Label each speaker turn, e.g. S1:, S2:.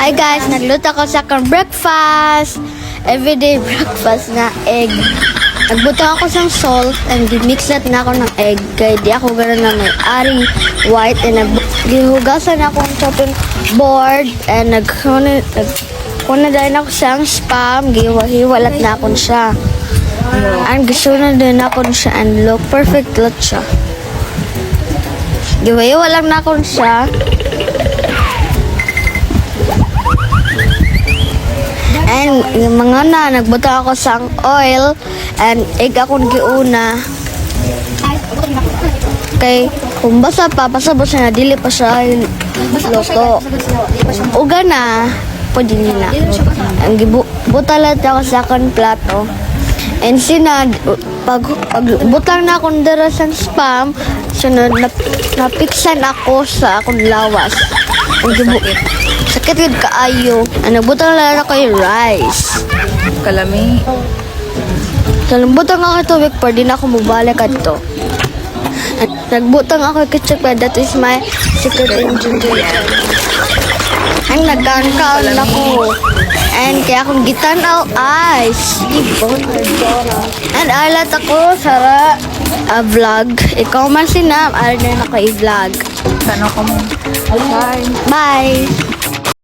S1: Hi guys, nagluto ako sa akong breakfast. Everyday breakfast na egg. Nagbutang ako ng salt and mix na ako ng egg. Kaya di ako gano'n na may ari white and gihugasan ako ang chopping board and nagkuna din ako siyang spam. Gihiwalat na ako siya. And gusto na din ako siya and look perfect lot siya. Gihiwalat na ako siya. And yung mga nagbutang ako sa oil and egg akong giuna. Kay kung basa na dili pa siya luto. Uga na, pwede na. Ang butalat ako sa akong plato. And sinad, pag butang na akong dara sa spam, sunod napiksan ako sa akong lawas. Sakit yun kaayo. Nagbutang lang ako yung rice.
S2: Kalami.
S1: So, nagbutang ako tubig para di na ako mabalik ato. Nagbutang ako ketchup, that is my secret ingredient. Ang nagkaon ako. And kaya akong gitanaw ice. And alat ako sa vlog. Ikaw man sinam, alat na ako i-vlog.
S2: Kano ko mo?
S1: Bye!